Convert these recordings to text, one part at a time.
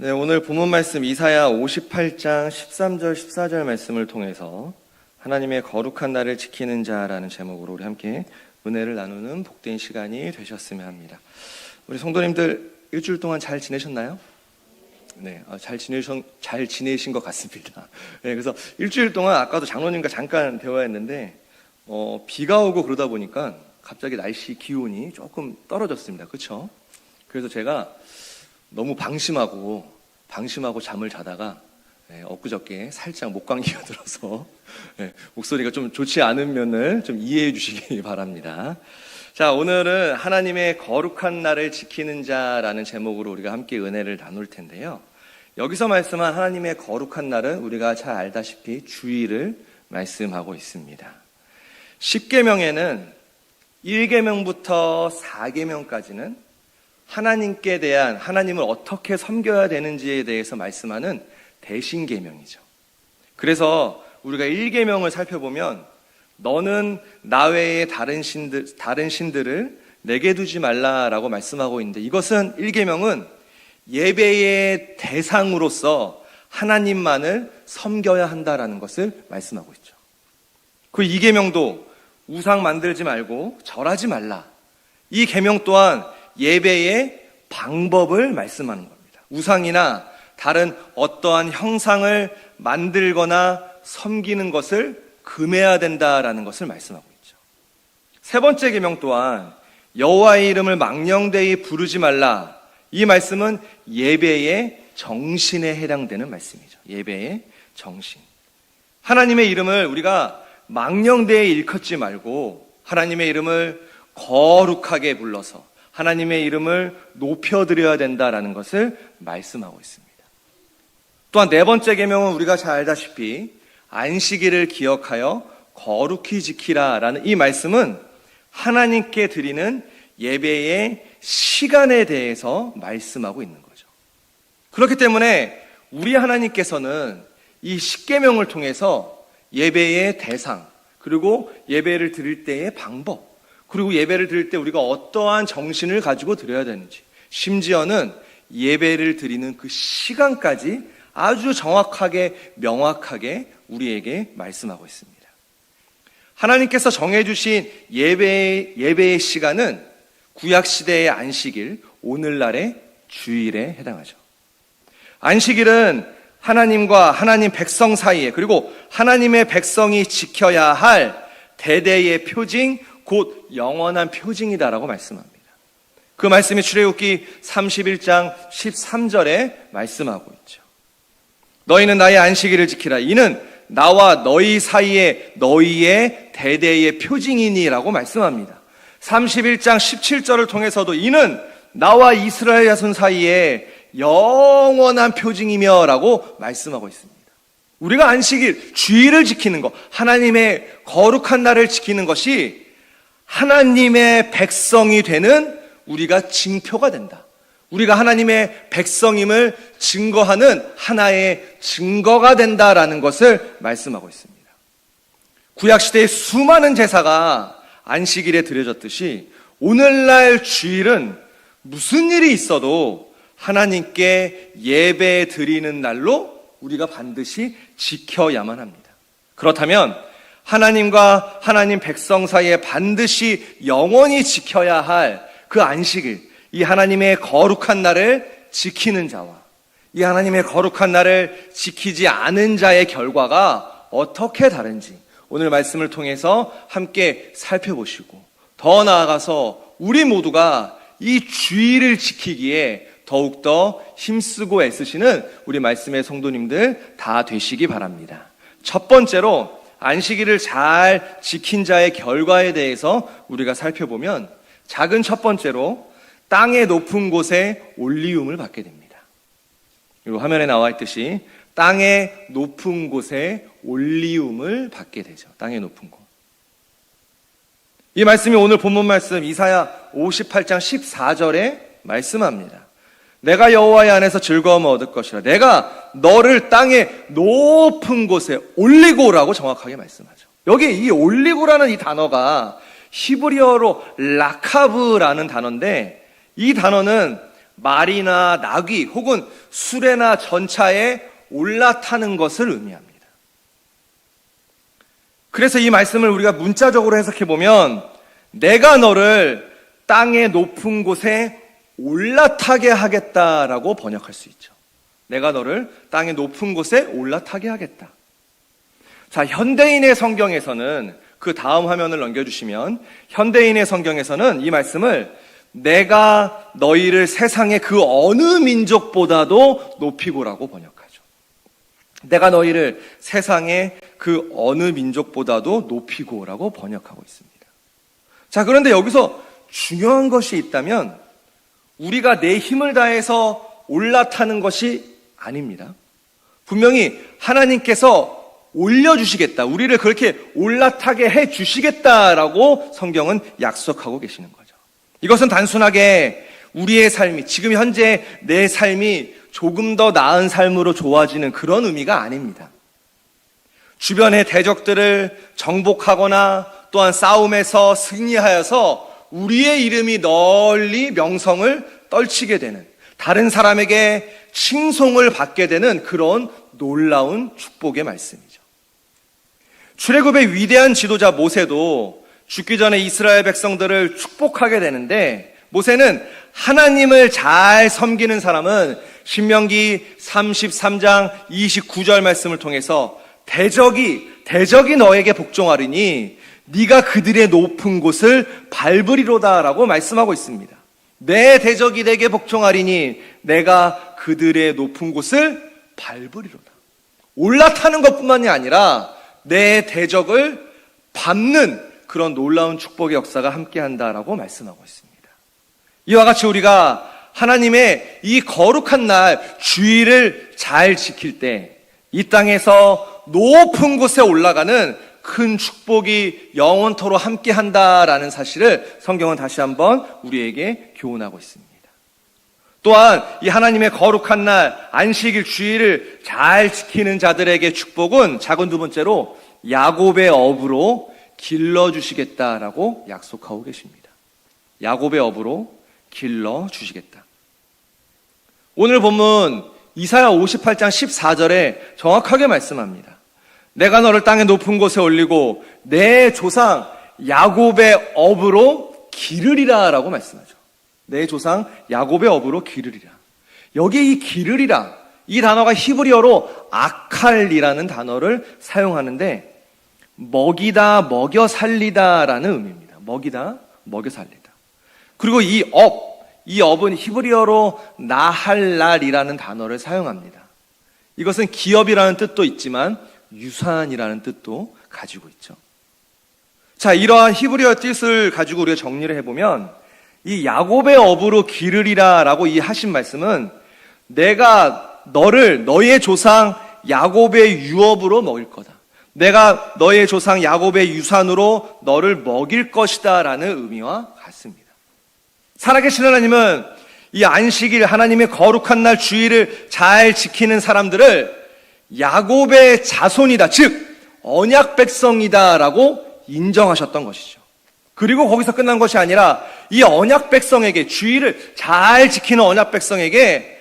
네, 오늘 본문 말씀 이사야 58장 13절 14절 말씀을 통해서 하나님의 거룩한 날을 지키는 자라는 제목으로 우리 함께 은혜를 나누는 복된 시간이 되셨으면 합니다. 우리 성도님들 일주일 동안 잘 지내셨나요? 네, 잘 지내신 것 같습니다. 네, 그래서 일주일 동안 아까도 장로님과 잠깐 대화했는데 비가 오고 그러다 보니까 갑자기 날씨 기온이 조금 떨어졌습니다. 그렇죠? 그래서 제가 너무 방심하고 잠을 자다가 엊그저께 살짝 목감기가 들어서 목소리가 좀 좋지 않은 면을 좀 이해해 주시기 바랍니다. 자, 오늘은 하나님의 거룩한 날을 지키는 자라는 제목으로 우리가 함께 은혜를 나눌 텐데요. 여기서 말씀한 하나님의 거룩한 날은 우리가 잘 알다시피 주일을 말씀하고 있습니다. 10계명에는 1계명부터 4계명까지는 하나님께 대한, 하나님을 어떻게 섬겨야 되는지에 대해서 말씀하는 대신계명이죠. 그래서 우리가 1계명을 살펴보면 너는 나 외에 다른 신들을 내게 두지 말라라고 말씀하고 있는데, 이것은 1계명은 예배의 대상으로서 하나님만을 섬겨야 한다라는 것을 말씀하고 있죠. 그 2계명도 우상 만들지 말고 절하지 말라. 이 계명 또한 예배의 방법을 말씀하는 겁니다. 우상이나 다른 어떠한 형상을 만들거나 섬기는 것을 금해야 된다라는 것을 말씀하고 있죠. 세 번째 계명 또한 여호와의 이름을 망령되이 부르지 말라. 이 말씀은 예배의 정신에 해당되는 말씀이죠. 예배의 정신. 하나님의 이름을 우리가 망령되이 일컫지 말고 하나님의 이름을 거룩하게 불러서 하나님의 이름을 높여드려야 된다라는 것을 말씀하고 있습니다. 또한 네 번째 계명은 우리가 잘 알다시피 안식일을 기억하여 거룩히 지키라라는 이 말씀은 하나님께 드리는 예배의 시간에 대해서 말씀하고 있는 거죠. 그렇기 때문에 우리 하나님께서는 이 10계명을 통해서 예배의 대상, 그리고 예배를 드릴 때의 방법, 그리고 예배를 드릴 때 우리가 어떠한 정신을 가지고 드려야 되는지, 심지어는 예배를 드리는 그 시간까지 아주 정확하게 명확하게 우리에게 말씀하고 있습니다. 하나님께서 정해주신 예배의 시간은 구약시대의 안식일, 오늘날의 주일에 해당하죠. 안식일은 하나님과 하나님 백성 사이에, 그리고 하나님의 백성이 지켜야 할 대대의 표징, 곧 영원한 표징이다라고 말씀합니다. 그 말씀이 출애굽기 31장 13절에 말씀하고 있죠. 너희는 나의 안식일을 지키라. 이는 나와 너희 사이에 너희의 대대의 표징이니라고 말씀합니다. 31장 17절을 통해서도 이는 나와 이스라엘 자손 사이에 영원한 표징이며 라고 말씀하고 있습니다. 우리가 안식일, 주일을 지키는 것, 하나님의 거룩한 날을 지키는 것이 하나님의 백성이 되는 우리가 징표가 된다. 우리가 하나님의 백성임을 증거하는 하나의 증거가 된다라는 것을 말씀하고 있습니다. 구약시대의 수많은 제사가 안식일에 드려졌듯이 오늘날 주일은 무슨 일이 있어도 하나님께 예배 드리는 날로 우리가 반드시 지켜야만 합니다. 그렇다면 하나님과 하나님 백성 사이에 반드시 영원히 지켜야 할 그 안식일, 이 하나님의 거룩한 날을 지키는 자와 이 하나님의 거룩한 날을 지키지 않은 자의 결과가 어떻게 다른지 오늘 말씀을 통해서 함께 살펴보시고, 더 나아가서 우리 모두가 이 주일을 지키기에 더욱더 힘쓰고 애쓰시는 우리 말씀의 성도님들 다 되시기 바랍니다. 첫 번째로 안식일을 잘 지킨 자의 결과에 대해서 우리가 살펴보면, 작은 첫 번째로 땅의 높은 곳에 올리움을 받게 됩니다. 그리고 화면에 나와 있듯이 땅의 높은 곳에 올리움을 받게 되죠. 땅의 높은 곳. 이 말씀이 오늘 본문 말씀 이사야 58장 14절에 말씀합니다. 내가 여호와의 안에서 즐거움을 얻을 것이라. 내가 너를 땅의 높은 곳에 올리고라고 정확하게 말씀하죠. 여기 이 올리고라는 이 단어가 히브리어로 라카브라는 단어인데, 이 단어는 말이나 나귀 혹은 수레나 전차에 올라타는 것을 의미합니다. 그래서 이 말씀을 우리가 문자적으로 해석해 보면 내가 너를 땅의 높은 곳에 올라타게 하겠다라고 번역할 수 있죠. 내가 너를 땅의 높은 곳에 올라타게 하겠다. 자, 현대인의 성경에서는 그 다음 화면을 넘겨주시면 현대인의 성경에서는 이 말씀을 내가 너희를 세상의 그 어느 민족보다도 높이고라고 번역하죠. 내가 너희를 세상의 그 어느 민족보다도 높이고라고 번역하고 있습니다. 자, 그런데 여기서 중요한 것이 있다면 우리가 내 힘을 다해서 올라타는 것이 아닙니다. 분명히 하나님께서 올려주시겠다, 우리를 그렇게 올라타게 해주시겠다라고 성경은 약속하고 계시는 거죠. 이것은 단순하게 우리의 삶이, 지금 현재 내 삶이 조금 더 나은 삶으로 좋아지는 그런 의미가 아닙니다. 주변의 대적들을 정복하거나 또한 싸움에서 승리하여서 우리의 이름이 널리 명성을 떨치게 되는, 다른 사람에게 칭송을 받게 되는 그런 놀라운 축복의 말씀이죠. 출애굽의 위대한 지도자 모세도 죽기 전에 이스라엘 백성들을 축복하게 되는데, 모세는 하나님을 잘 섬기는 사람은 신명기 33장 29절 말씀을 통해서 대적이 너에게 복종하리니 네가 그들의 높은 곳을 밟으리로다라고 말씀하고 있습니다. 내 대적이 내게 복종하리니 내가 그들의 높은 곳을 밟으리로다. 올라타는 것뿐만이 아니라 내 대적을 밟는 그런 놀라운 축복의 역사가 함께한다라고 말씀하고 있습니다. 이와 같이 우리가 하나님의 이 거룩한 날 주일을 잘 지킬 때 이 땅에서 높은 곳에 올라가는 큰 축복이 영원토로 함께한다라는 사실을 성경은 다시 한번 우리에게 교훈하고 있습니다. 또한 이 하나님의 거룩한 날 안식일 주일을 잘 지키는 자들에게 축복은 작은 두 번째로 야곱의 업으로 길러주시겠다라고 약속하고 계십니다. 야곱의 업으로 길러주시겠다. 오늘 본문 이사야 58장 14절에 정확하게 말씀합니다. 내가 너를 땅의 높은 곳에 올리고 내 조상 야곱의 업으로 기르리라 라고 말씀하죠. 내 조상 야곱의 업으로 기르리라. 여기에 이 기르리라, 이 단어가 히브리어로 아칼이라는 단어를 사용하는데 먹이다, 먹여 살리다 라는 의미입니다. 먹이다, 먹여 살리다. 그리고 이 업은 히브리어로 나할랄이라는 단어를 사용합니다. 이것은 기업이라는 뜻도 있지만 유산이라는 뜻도 가지고 있죠. 자, 이러한 히브리어 뜻을 가지고 우리가 정리를 해보면 이 야곱의 업으로 기르리라 라고 이 하신 말씀은 내가 너를 너의 조상 야곱의 유업으로 먹일 거다. 내가 너의 조상 야곱의 유산으로 너를 먹일 것이다 라는 의미와 같습니다. 살아계신 하나님은 이 안식일, 하나님의 거룩한 날 주일을 잘 지키는 사람들을 야곱의 자손이다, 즉 언약 백성이다 라고 인정하셨던 것이죠. 그리고 거기서 끝난 것이 아니라 이 언약 백성에게, 주일을 잘 지키는 언약 백성에게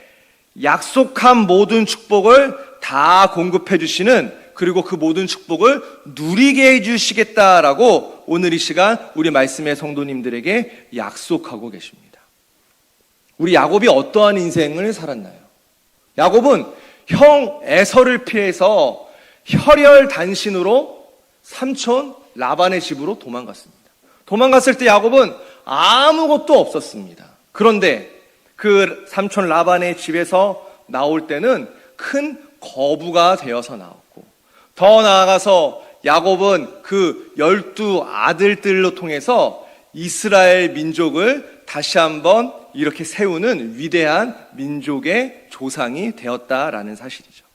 약속한 모든 축복을 다 공급해 주시는, 그리고 그 모든 축복을 누리게 해주시겠다라고 오늘 이 시간 우리 말씀의 성도님들에게 약속하고 계십니다. 우리 야곱이 어떠한 인생을 살았나요? 야곱은 형 에서를 피해서 혈혈단신으로 삼촌 라반의 집으로 도망갔습니다. 도망갔을 때 야곱은 아무것도 없었습니다. 그런데 그 삼촌 라반의 집에서 나올 때는 큰 거부가 되어서 나왔고, 더 나아가서 야곱은 그 12 아들들로 통해서 이스라엘 민족을 다시 한번 이렇게 세우는 위대한 민족의 조상이 되었다라는 사실이죠.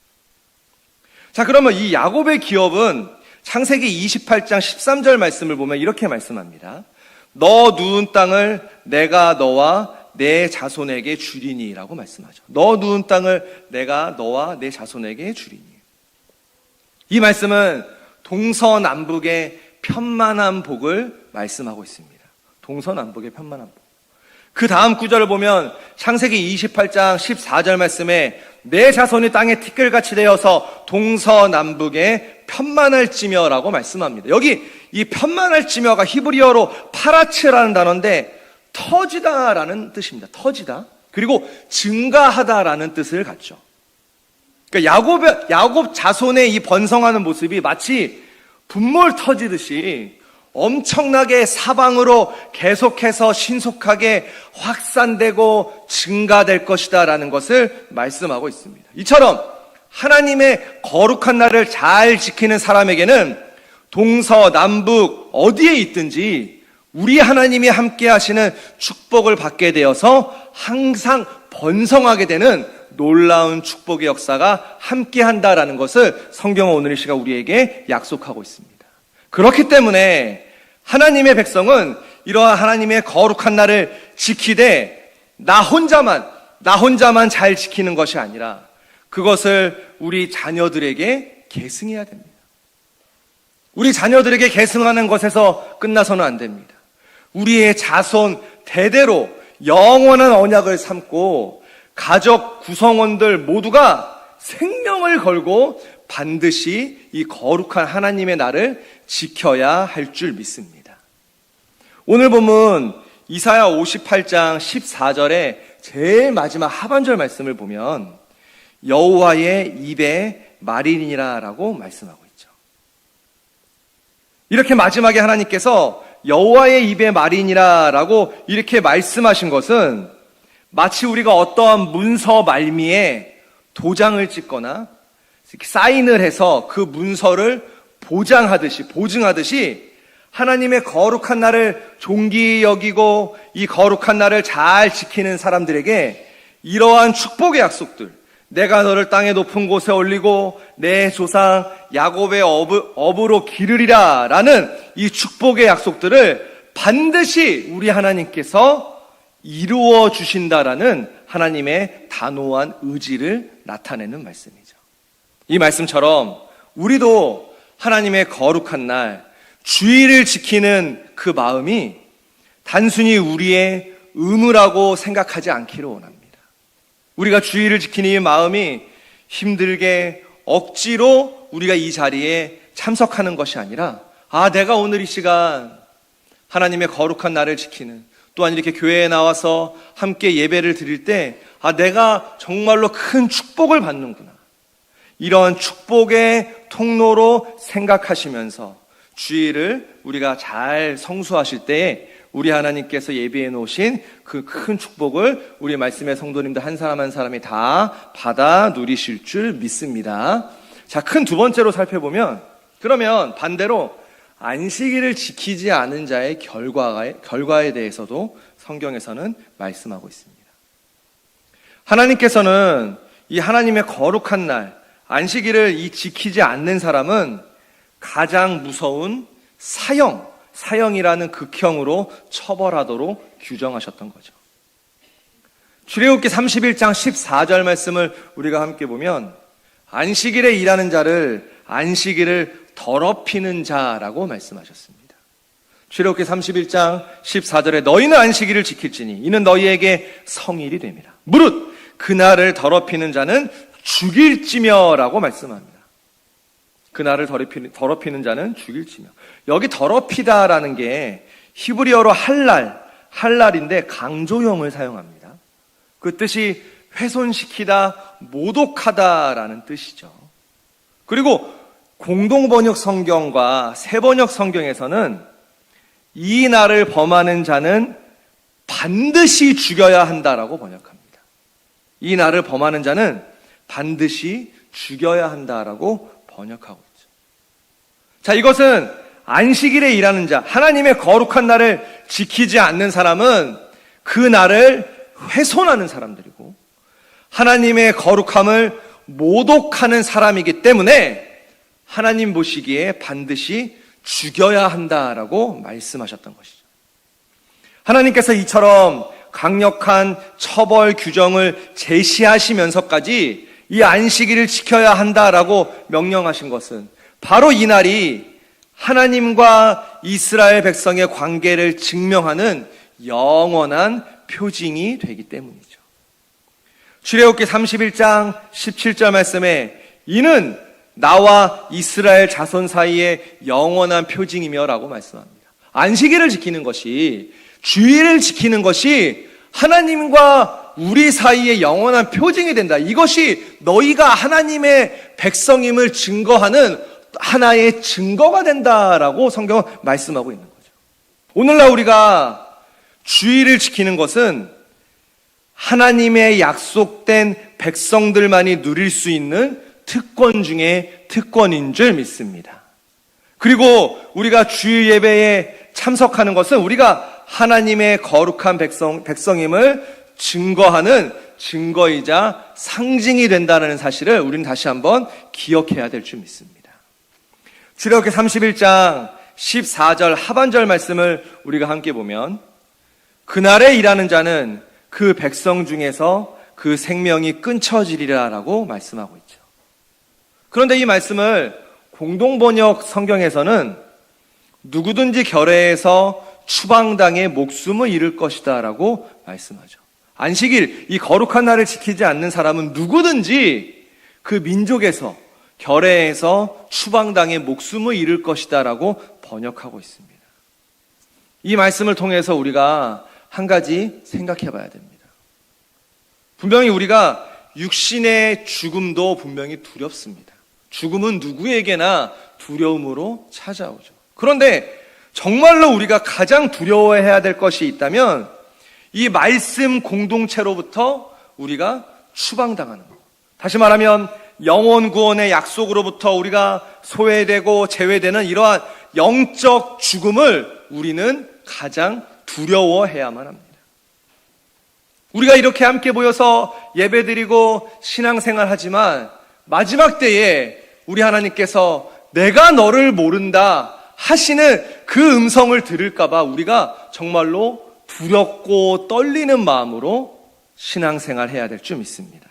자, 그러면 이 야곱의 기업은 창세기 28장 13절 말씀을 보면 이렇게 말씀합니다. 너 누운 땅을 내가 너와 내 자손에게 주리니 라고 말씀하죠. 너 누운 땅을 내가 너와 내 자손에게 주리니. 이 말씀은 동서남북의 편만한 복을 말씀하고 있습니다. 동서남북의 편만한 복. 그 다음 구절을 보면 창세기 28장 14절 말씀에 내 자손이 땅에 티끌같이 되어서 동서남북에 편만할지며라고 말씀합니다. 여기 이 편만할지며가 히브리어로 파라츠라는 단어인데 터지다라는 뜻입니다. 터지다. 그리고 증가하다라는 뜻을 갖죠. 그러니까 야곱 자손의 이 번성하는 모습이 마치 분몰 터지듯이 엄청나게 사방으로 계속해서 신속하게 확산되고 증가될 것이다라는 것을 말씀하고 있습니다. 이처럼 하나님의 거룩한 날을 잘 지키는 사람에게는 동서남북 어디에 있든지 우리 하나님이 함께 하시는 축복을 받게 되어서 항상 번성하게 되는 놀라운 축복의 역사가 함께 한다라는 것을 성경은 오늘 이 시간 우리에게 약속하고 있습니다. 그렇기 때문에 하나님의 백성은 이러한 하나님의 거룩한 날을 지키되 나 혼자만 잘 지키는 것이 아니라 그것을 우리 자녀들에게 계승해야 됩니다. 우리 자녀들에게 계승하는 것에서 끝나서는 안 됩니다. 우리의 자손 대대로 영원한 언약을 삼고 가족 구성원들 모두가 생명을 걸고 반드시 이 거룩한 하나님의 날을 지켜야 할 줄 믿습니다. 오늘 본문 이사야 58장 14절에 제일 마지막 하반절 말씀을 보면 여호와의 입에 말이니라 라고 말씀하고 있죠. 이렇게 마지막에 하나님께서 여호와의 입에 말이니라 라고 이렇게 말씀하신 것은 마치 우리가 어떠한 문서 말미에 도장을 찍거나 사인을 해서 그 문서를 보증하듯이 하나님의 거룩한 날을 존귀히 여기고 이 거룩한 날을 잘 지키는 사람들에게 이러한 축복의 약속들, 내가 너를 땅의 높은 곳에 올리고 내 조상 야곱의 업으로 기르리라 라는 이 축복의 약속들을 반드시 우리 하나님께서 이루어 주신다라는 하나님의 단호한 의지를 나타내는 말씀이죠. 이 말씀처럼 우리도 하나님의 거룩한 날 주의를 지키는 그 마음이 단순히 우리의 의무라고 생각하지 않기를 원합니다. 우리가 주의를 지키는 이 마음이 힘들게 억지로 우리가 이 자리에 참석하는 것이 아니라 내가 오늘 이 시간 하나님의 거룩한 날을 지키는, 또한 이렇게 교회에 나와서 함께 예배를 드릴 때 내가 정말로 큰 축복을 받는구나, 이런 축복의 통로로 생각하시면서 주의를 우리가 잘 성수하실 때에 우리 하나님께서 예비해 놓으신 그 큰 축복을 우리 말씀의 성도님들 한 사람 한 사람이 다 받아 누리실 줄 믿습니다. 자, 큰 두 번째로 살펴보면, 그러면 반대로 안식일을 지키지 않은 자의 결과에 대해서도 성경에서는 말씀하고 있습니다. 하나님께서는 이 하나님의 거룩한 날 안식일을 지키지 않는 사람은 가장 무서운 사형이라는 극형으로 처벌하도록 규정하셨던 거죠. 출애굽기 31장 14절 말씀을 우리가 함께 보면 안식일에 일하는 자를 안식일을 더럽히는 자라고 말씀하셨습니다. 출애굽기 31장 14절에 너희는 안식일을 지킬지니 이는 너희에게 성일이 됨이라. 무릇 그날을 더럽히는 자는 죽일지며라고 말씀합니다. 그날을 더럽히는 자는 죽일지며. 여기 더럽히다라는 게 히브리어로 할랄인데 강조형을 사용합니다. 그 뜻이 훼손시키다, 모독하다라는 뜻이죠. 그리고 공동번역 성경과 새번역 성경에서는 이 날을 범하는 자는 반드시 죽여야 한다라고 번역합니다. 이 날을 범하는 자는 반드시 죽여야 한다라고 번역하고 있죠. 자, 이것은 안식일에 일하는 자, 하나님의 거룩한 날을 지키지 않는 사람은 그 날을 훼손하는 사람들이고 하나님의 거룩함을 모독하는 사람이기 때문에 하나님 보시기에 반드시 죽여야 한다라고 말씀하셨던 것이죠. 하나님께서 이처럼 강력한 처벌 규정을 제시하시면서까지 이 안식일을 지켜야 한다라고 명령하신 것은 바로 이 날이 하나님과 이스라엘 백성의 관계를 증명하는 영원한 표징이 되기 때문이죠. 출애굽기 31장 17절 말씀에 이는 나와 이스라엘 자손 사이의 영원한 표징이며 라고 말씀합니다. 안식일을 지키는 것이, 주일을 지키는 것이 하나님과 우리 사이의 영원한 표징이 된다. 이것이 너희가 하나님의 백성임을 증거하는 하나의 증거가 된다라고 성경은 말씀하고 있는 거죠. 오늘날 우리가 주일을 지키는 것은 하나님의 약속된 백성들만이 누릴 수 있는 특권 중에 특권인 줄 믿습니다. 그리고 우리가 주일 예배에 참석하는 것은 우리가 하나님의 거룩한 백성임을 증거하는 증거이자 상징이 된다는 사실을 우리는 다시 한번 기억해야 될 줄 믿습니다. 출애굽기 31장 14절 하반절 말씀을 우리가 함께 보면 그날에 일하는 자는 그 백성 중에서 그 생명이 끊쳐지리라 라고 말씀하고 있죠. 그런데 이 말씀을 공동번역 성경에서는 누구든지 결례에서 추방당해 목숨을 잃을 것이다 라고 말씀하죠. 안식일, 이 거룩한 날을 지키지 않는 사람은 누구든지 그 민족에서 결례에서 추방당해 목숨을 잃을 것이다 라고 번역하고 있습니다. 이 말씀을 통해서 우리가 한 가지 생각해 봐야 됩니다. 분명히 우리가 육신의 죽음도 분명히 두렵습니다. 죽음은 누구에게나 두려움으로 찾아오죠. 그런데 정말로 우리가 가장 두려워해야 될 것이 있다면 이 말씀 공동체로부터 우리가 추방당하는 것. 다시 말하면 영혼 구원의 약속으로부터 우리가 소외되고 제외되는 이러한 영적 죽음을 우리는 가장 두려워해야만 합니다. 우리가 이렇게 함께 모여서 예배드리고 신앙생활 하지만 마지막 때에 우리 하나님께서 내가 너를 모른다 하시는 그 음성을 들을까봐 우리가 정말로 두렵고 떨리는 마음으로 신앙생활 해야 될 줄 믿습니다.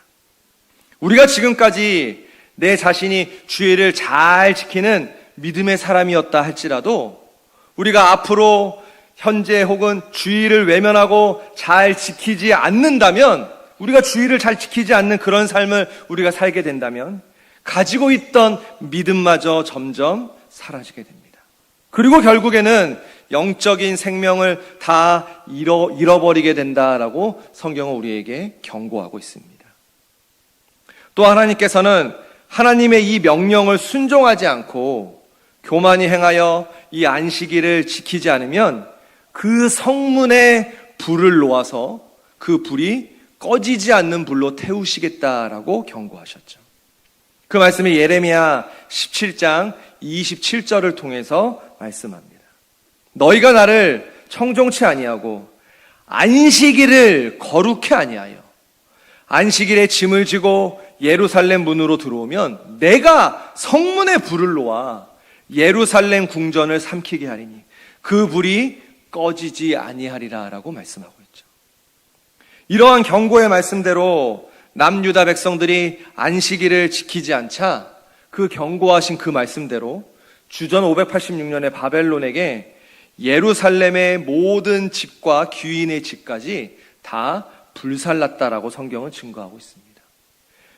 우리가 지금까지 내 자신이 주의를 잘 지키는 믿음의 사람이었다 할지라도 우리가 앞으로 현재 혹은 주의를 외면하고 잘 지키지 않는다면, 우리가 주의를 잘 지키지 않는 그런 삶을 우리가 살게 된다면 가지고 있던 믿음마저 점점 사라지게 됩니다. 그리고 결국에는 영적인 생명을 다 잃어버리게 된다라고 성경은 우리에게 경고하고 있습니다. 또 하나님께서는 하나님의 이 명령을 순종하지 않고 교만히 행하여 이 안식일을 지키지 않으면 그 성문에 불을 놓아서 그 불이 꺼지지 않는 불로 태우시겠다라고 경고하셨죠. 그 말씀이 예레미야 17장 27절을 통해서 말씀합니다. 너희가 나를 청종치 아니하고 안식일을 거룩히 아니하여 안식일에 짐을 지고 예루살렘 문으로 들어오면 내가 성문에 불을 놓아 예루살렘 궁전을 삼키게 하리니 그 불이 꺼지지 아니하리라 라고 말씀하고 있죠. 이러한 경고의 말씀대로 남유다 백성들이 안식일을 지키지 않자 그 경고하신 그 말씀대로 주전 586년에 바벨론에게 예루살렘의 모든 집과 귀인의 집까지 다 불살랐다라고 성경은 증거하고 있습니다.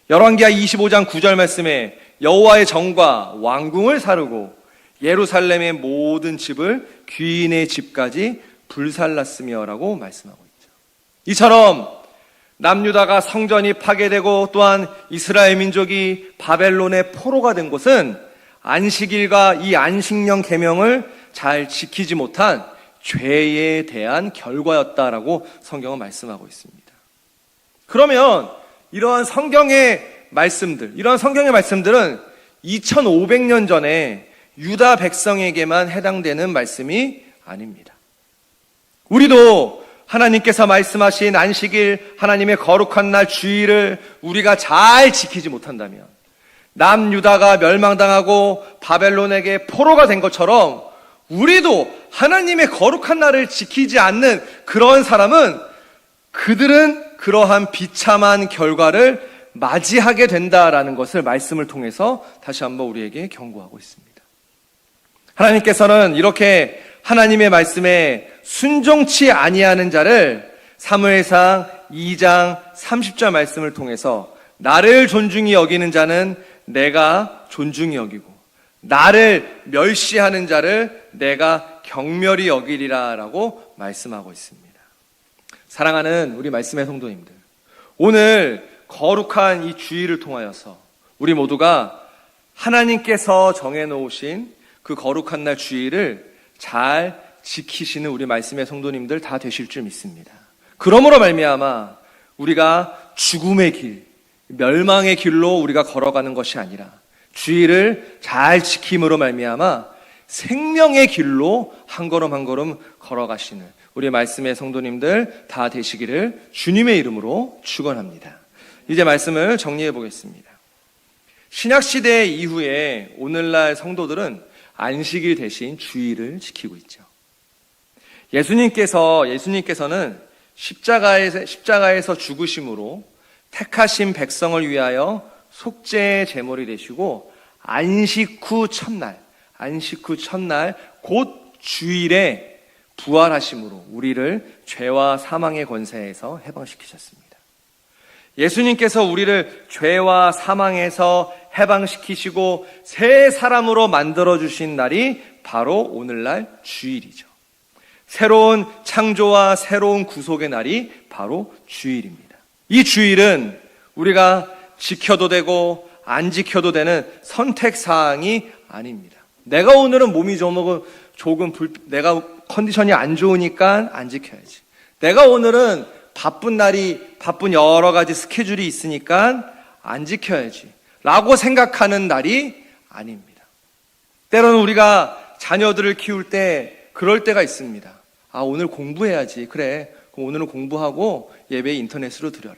열왕기하 25장 9절 말씀에 여호와의 정과 왕궁을 사르고 예루살렘의 모든 집을 귀인의 집까지 불살랐으며 라고 말씀하고 있죠. 이처럼 남유다가 성전이 파괴되고 또한 이스라엘 민족이 바벨론의 포로가 된 곳은 안식일과 이 안식령 계명을 잘 지키지 못한 죄에 대한 결과였다라고 성경은 말씀하고 있습니다. 그러면 이러한 성경의 말씀들은 2500년 전에 유다 백성에게만 해당되는 말씀이 아닙니다. 우리도 하나님께서 말씀하신 안식일, 하나님의 거룩한 날 주일을 우리가 잘 지키지 못한다면 남유다가 멸망당하고 바벨론에게 포로가 된 것처럼 우리도 하나님의 거룩한 날을 지키지 않는 그런 사람은 그들은 그러한 비참한 결과를 맞이하게 된다라는 것을 말씀을 통해서 다시 한번 우리에게 경고하고 있습니다. 하나님께서는 이렇게 하나님의 말씀에 순종치 아니하는 자를 사무엘상 2장 30절 말씀을 통해서 나를 존중히 여기는 자는 내가 존중히 여기고 나를 멸시하는 자를 내가 경멸히 여기리라 라고 말씀하고 있습니다. 사랑하는 우리 말씀의 성도님들, 오늘 거룩한 이 주일을 통하여서 우리 모두가 하나님께서 정해놓으신 그 거룩한 날 주일을 잘 지키시는 우리 말씀의 성도님들 다 되실 줄 믿습니다. 그러므로 말미암아 우리가 죽음의 길, 멸망의 길로 우리가 걸어가는 것이 아니라 주일을 잘 지킴으로 말미암아 생명의 길로 한 걸음 한 걸음 걸어가시는 우리 말씀의 성도님들 다 되시기를 주님의 이름으로 축원합니다. 이제 말씀을 정리해 보겠습니다. 신약시대 이후에 오늘날 성도들은 안식일 대신 주일을 지키고 있죠. 예수님께서는 십자가에서 죽으심으로 택하신 백성을 위하여 속죄의 제물이 되시고 안식 후 첫날 곧 주일에 부활하심으로 우리를 죄와 사망의 권세에서 해방시키셨습니다. 예수님께서 우리를 죄와 사망에서 해방시키시고 새 사람으로 만들어주신 날이 바로 오늘날 주일이죠. 새로운 창조와 새로운 구속의 날이 바로 주일입니다. 이 주일은 우리가 지켜도 되고 안 지켜도 되는 선택사항이 아닙니다. 내가 오늘은 몸이 내가 컨디션이 안 좋으니까 안 지켜야지. 내가 오늘은 바쁜 여러 가지 스케줄이 있으니까 안 지켜야지 라고 생각하는 날이 아닙니다. 때로는 우리가 자녀들을 키울 때 그럴 때가 있습니다. 오늘 공부해야지. 그래, 그럼 오늘은 공부하고 예배 인터넷으로 드려라.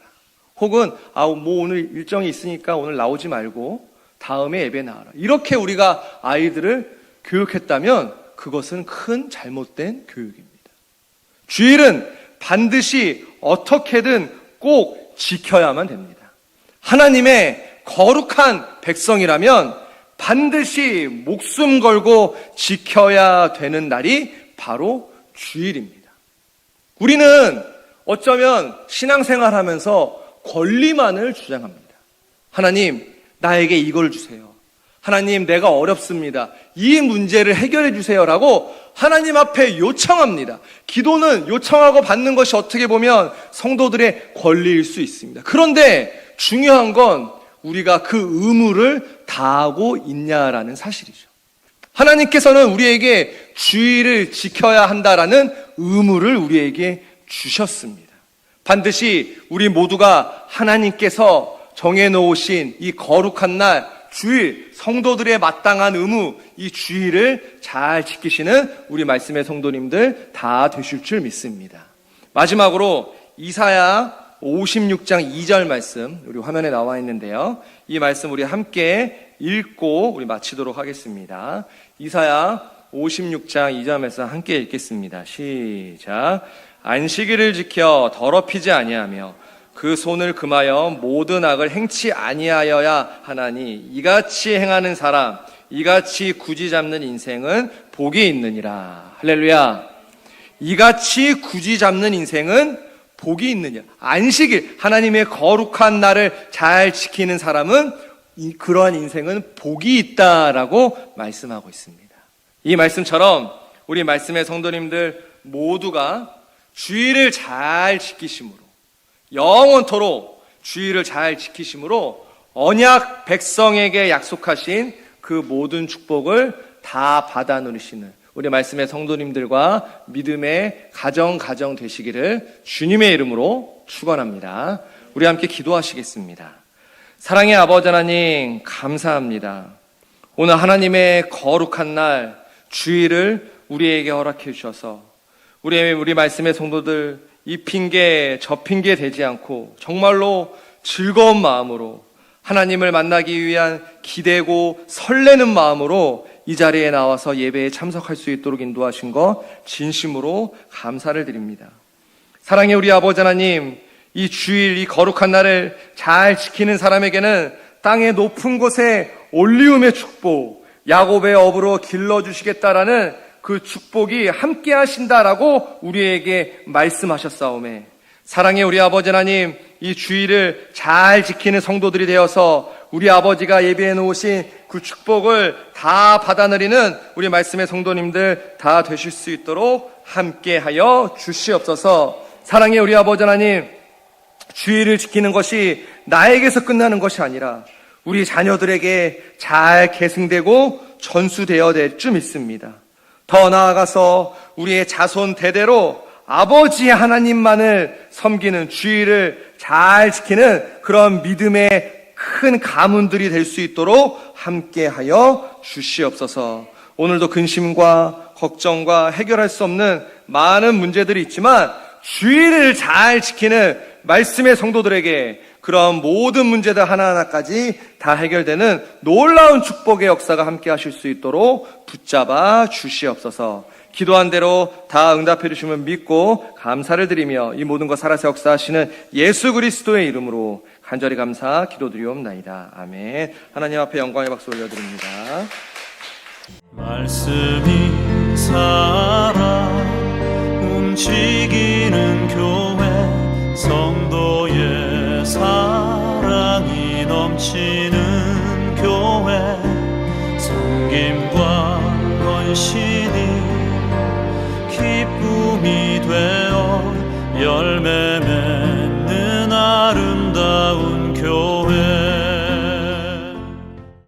혹은 오늘 일정이 있으니까 오늘 나오지 말고 다음에 예배 나와라. 이렇게 우리가 아이들을 교육했다면 그것은 큰 잘못된 교육입니다. 주일은 반드시 어떻게든 꼭 지켜야만 됩니다. 하나님의 거룩한 백성이라면 반드시 목숨 걸고 지켜야 되는 날이 바로 주일입니다. 우리는 어쩌면 신앙생활 하면서 권리만을 주장합니다. 하나님, 나에게 이걸 주세요. 하나님, 내가 어렵습니다. 이 문제를 해결해 주세요라고 하나님 앞에 요청합니다. 기도는 요청하고 받는 것이 어떻게 보면 성도들의 권리일 수 있습니다. 그런데 중요한 건 우리가 그 의무를 다하고 있냐라는 사실이죠. 하나님께서는 우리에게 주일을 지켜야 한다라는 의무를 우리에게 주셨습니다. 반드시 우리 모두가 하나님께서 정해놓으신 이 거룩한 날 주일, 성도들의 마땅한 의무, 이 주일을 잘 지키시는 우리 말씀의 성도님들 다 되실 줄 믿습니다. 마지막으로 이사야 56장 2절 말씀 우리 화면에 나와 있는데요. 이 말씀 우리 함께 읽고 우리 마치도록 하겠습니다. 이사야 56장 2절 말씀 함께 읽겠습니다. 시작. 안식일을 지켜 더럽히지 아니하며 그 손을 금하여 모든 악을 행치 아니하여야 하나니 이같이 행하는 사람, 이같이 굳이 잡는 인생은 복이 있느니라. 할렐루야. 이같이 굳이 잡는 인생은 복이 있느냐. 안식일, 하나님의 거룩한 날을 잘 지키는 사람은 그러한 인생은 복이 있다라고 말씀하고 있습니다. 이 말씀처럼 우리 말씀의 성도님들 모두가 주일을 잘 지키심으로, 영원토록 주일을 잘 지키심으로 언약 백성에게 약속하신 그 모든 축복을 다 받아 누리시는 우리 말씀의 성도님들과 믿음의 가정 되시기를 주님의 이름으로 축원합니다. 우리 함께 기도하시겠습니다. 사랑의 아버지 하나님, 감사합니다. 오늘 하나님의 거룩한 날 주일을 우리에게 허락해 주셔서 우리 말씀의 성도들 이 핑계 저 핑계 되지 않고 정말로 즐거운 마음으로 하나님을 만나기 위한 기대고 설레는 마음으로 이 자리에 나와서 예배에 참석할 수 있도록 인도하신 것 진심으로 감사를 드립니다. 사랑의 우리 아버지 하나님, 이 주일 이 거룩한 날을 잘 지키는 사람에게는 땅의 높은 곳에 올리움의 축복, 야곱의 업으로 길러주시겠다라는 그 축복이 함께 하신다라고 우리에게 말씀하셨사오매 사랑의 우리 아버지 하나님, 이 주일을 잘 지키는 성도들이 되어서 우리 아버지가 예비해 놓으신 그 축복을 다 받아 누리는 우리 말씀의 성도님들 다 되실 수 있도록 함께하여 주시옵소서. 사랑의 우리 아버지 하나님, 주일을 지키는 것이 나에게서 끝나는 것이 아니라 우리 자녀들에게 잘 계승되고 전수되어야 될 줄 믿습니다. 더 나아가서 우리의 자손 대대로 아버지 하나님만을 섬기는, 주일을 잘 지키는 그런 믿음의 큰 가문들이 될 수 있도록 함께하여 주시옵소서. 오늘도 근심과 걱정과 해결할 수 없는 많은 문제들이 있지만 주일을 잘 지키는 말씀의 성도들에게 그런 모든 문제들 하나하나까지 다 해결되는 놀라운 축복의 역사가 함께 하실 수 있도록 붙잡아 주시옵소서. 기도한 대로 다 응답해 주심을 믿고 감사를 드리며 이 모든 것 살아서 역사하시는 예수 그리스도의 이름으로 간절히 감사 기도드리옵나이다. 아멘. 하나님 앞에 영광의 박수 올려드립니다. 말씀이 살아 움직이는 교회, 성도의 사랑이 넘치는 교회, 섬김과 헌신이 기쁨이 되어 열매 맺는